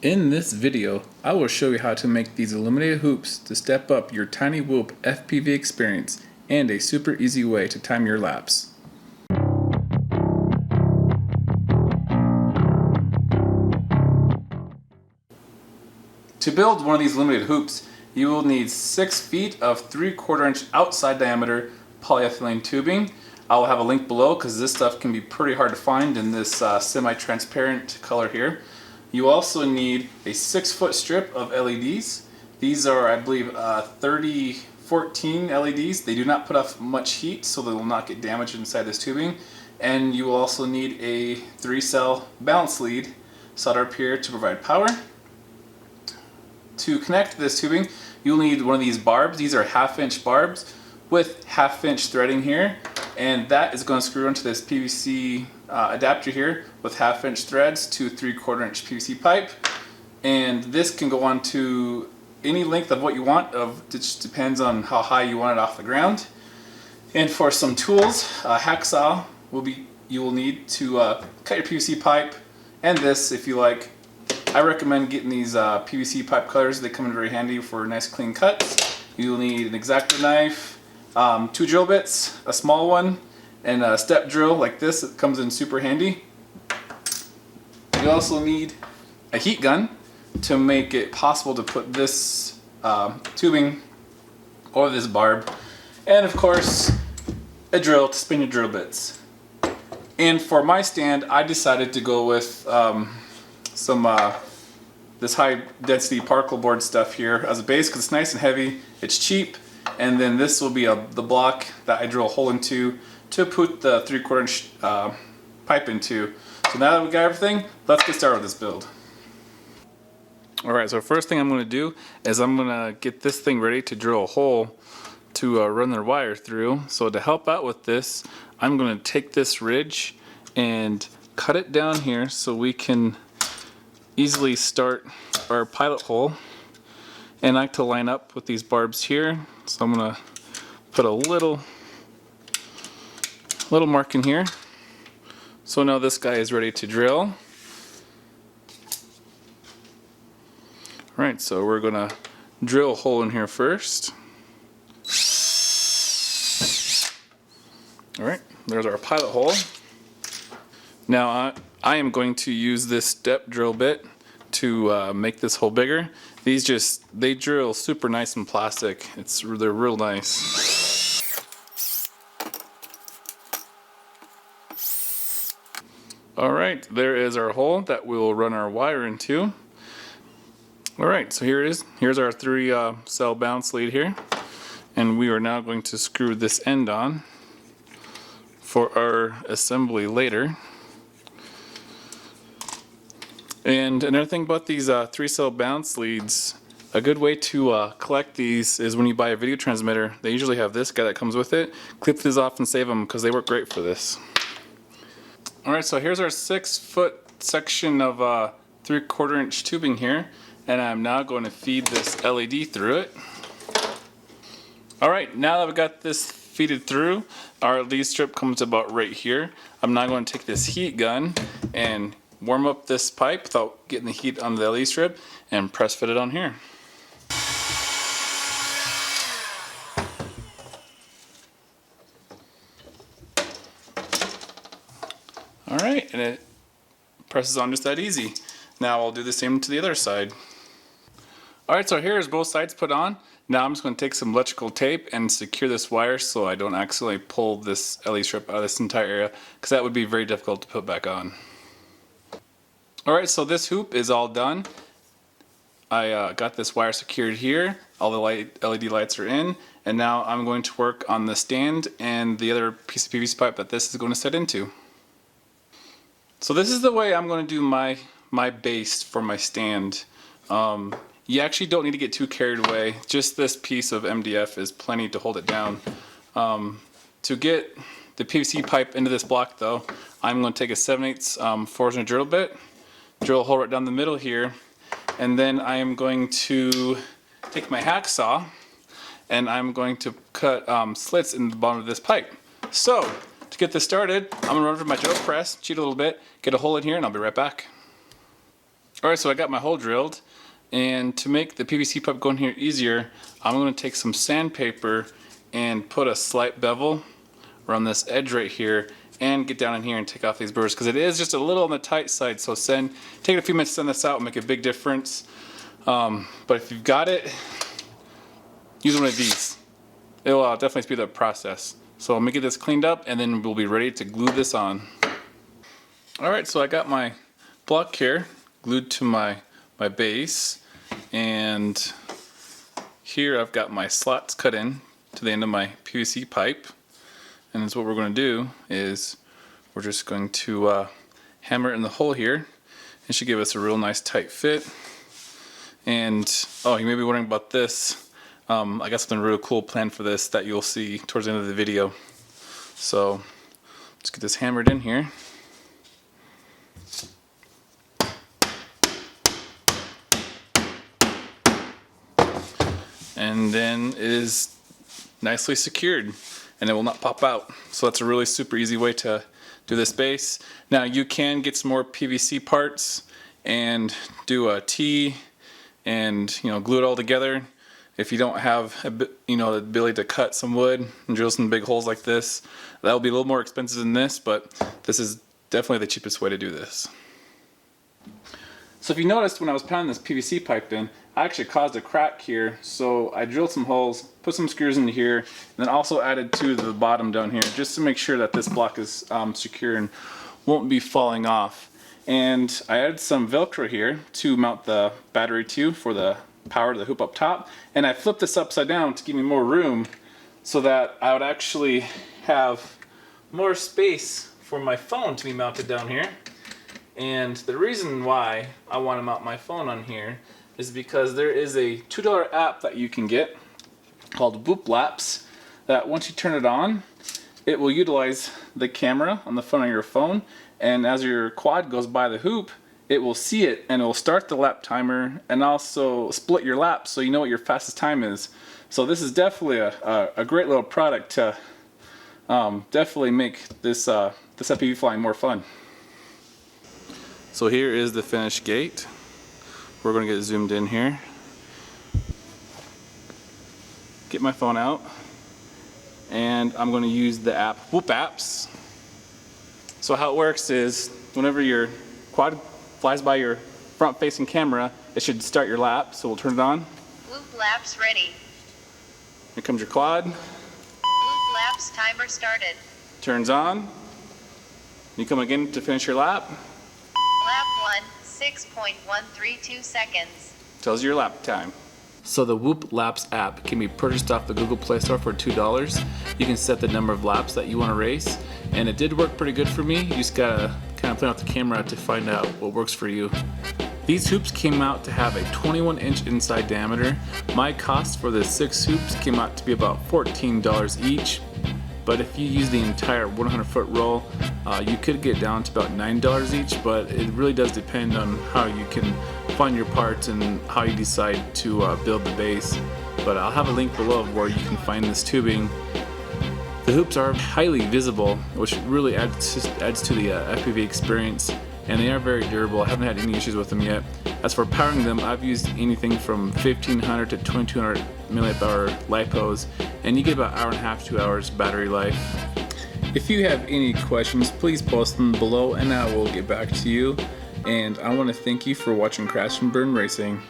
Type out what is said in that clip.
In this video, I will show you how to make these illuminated hoops to step up your tiny whoop FPV experience and a super easy way to time your laps. To build one of these illuminated hoops, you will need 6 feet of 3/4 inch outside diameter polyethylene tubing. I will have a link below because this stuff can be pretty hard to find in this semi-transparent color here. You also need a 6-foot strip of LEDs. These are, I believe, 3014 LEDs. They do not put off much heat, so they will not get damaged inside this tubing. And you will also need a 3-cell balance lead soldered up here to provide power. To connect this tubing, you'll need one of these barbs. These are 1/2-inch barbs with 1/2-inch threading here, and that is going to screw into this PVC adapter here with 1/2-inch threads to 3/4 inch PVC pipe. And this can go on to any length of what you want. It just depends on how high you want it off the ground. And for some tools, a hacksaw you will need to cut your PVC pipe, and this, if you like. I recommend getting these PVC pipe cutters. They come in very handy for nice clean cuts. You'll need an X-Acto knife, 2 drill bits, a small one, and a step drill like this. It comes in super handy. You also need a heat gun to make it possible to put this tubing over this barb, and of course a drill to spin your drill bits. And for my stand, I decided to go with this high density particle board stuff here as a base because it's nice and heavy, it's cheap, and then this will be the block that I drill a hole into to put the 3/4 inch pipe into. So now that we got everything, let's get started with this build. Alright, so first thing I'm going to do is I'm going to get this thing ready to drill a hole to run their wire through. So to help out with this, I'm going to take this ridge and cut it down here so we can easily start our pilot hole. And I like to line up with these barbs here, so I'm gonna put a little mark in here. So now this guy is ready to drill. Alright, so we're gonna drill a hole in here first. Alright, there's our pilot hole. Now I am going to use this step drill bit to make this hole bigger. They drill super nice and plastic. They're real nice. Alright, there is our hole that we'll run our wire into. Alright, so here it is. Here's our 3-cell bounce lead here. And we are now going to screw this end on for our assembly later. And another thing about these 3-cell bounce leads, a good way to collect these is when you buy a video transmitter. They usually have this guy that comes with it. Clip these off and save them because they work great for this. Alright, so here's our 6-foot section of 3/4 inch tubing here, and I'm now going to feed this LED through it. Alright, now that we've got this feeded through, our lead strip comes about right here. I'm now going to take this heat gun and warm up this pipe without getting the heat on the LED strip and press fit it on here. Alright, and it presses on just that easy. Now I'll do the same to the other side. Alright, so here's both sides put on. Now I'm just going to take some electrical tape and secure this wire so I don't accidentally pull this LED strip out of this entire area, because that would be very difficult to put back on. Alright, so this hoop is all done. I got this wire secured here. All the LED lights are in. And now I'm going to work on the stand and the other piece of PVC pipe that this is going to set into. So this is the way I'm going to do my base for my stand. You actually don't need to get too carried away. Just this piece of MDF is plenty to hold it down. To get the PVC pipe into this block though, I'm going to take a 7/8 4-inch drill bit, drill a hole right down the middle here, and then I am going to take my hacksaw and I'm going to cut slits in the bottom of this pipe. So to get this started, I'm going to run over my drill press, cheat a little bit, get a hole in here, and I'll be right back. Alright, so I got my hole drilled, and to make the PVC pipe go in here easier, I'm going to take some sandpaper and put a slight bevel around this edge right here and get down in here and take off these burrs, because it is just a little on the tight side. So take a few minutes to send this out and make a big difference. But if you've got it, use one of these. It will definitely speed up the process. So let me get this cleaned up and then we'll be ready to glue this on. Alright, so I got my block here glued to my base, and here I've got my slots cut in to the end of my PVC pipe. And that's what we're going to do is we're just going to hammer it in the hole here. It should give us a real nice tight fit. And oh, you may be wondering about this. I got something really cool planned for this that you'll see towards the end of the video. So let's get this hammered in here. And then it is nicely secured and it will not pop out. So that's a really super easy way to do this base. Now you can get some more PVC parts and do a T and glue it all together. If you don't have the ability to cut some wood and drill some big holes like this, that'll be a little more expensive than this, but this is definitely the cheapest way to do this. So if you noticed when I was pounding this PVC pipe in, I actually caused a crack here, so I drilled some holes, put some screws into here, and then also added two to the bottom down here just to make sure that this block is secure and won't be falling off. And I added some Velcro here to mount the battery to for the power to the hoop up top, and I flipped this upside down to give me more room so that I would actually have more space for my phone to be mounted down here. And the reason why I want to mount my phone on here is because there is a $2 app that you can get called Whoop Laps that once you turn it on, it will utilize the camera on the front of your phone, and as your quad goes by the hoop, it will see it and it will start the lap timer and also split your laps so you know what your fastest time is. So this is definitely a great little product to definitely make this FPV flying more fun. So here is the finished gate. We're going to get zoomed in here. Get my phone out, and I'm going to use the app Whoop Apps. So how it works is whenever your quad flies by your front-facing camera, it should start your lap. So we'll turn it on. Whoop Laps ready. Here comes your quad. Whoop Laps timer started. Turns on. You come again to finish your lap. Lap 1, 6.132 seconds. Tells you your lap time. So the Whoop Laps app can be purchased off the Google Play Store for $2. You can set the number of laps that you want to race, and it did work pretty good for me. You just gotta kind of play out the camera to find out what works for you. These hoops came out to have a 21-inch inside diameter. My cost for the 6 hoops came out to be about $14 each. But if you use the entire 100-foot roll, you could get down to about $9 each, but it really does depend on how you can find your parts and how you decide to build the base. But I'll have a link below of where you can find this tubing. The hoops are highly visible, which really adds to the FPV experience, and they are very durable. I haven't had any issues with them yet. As for powering them, I've used anything from 1500 to 2200 milliamp hour LiPos, and you get about 1.5 to 2 hours battery life. If you have any questions, please post them below and I will get back to you. And I want to thank you for watching Crash and Burn Racing.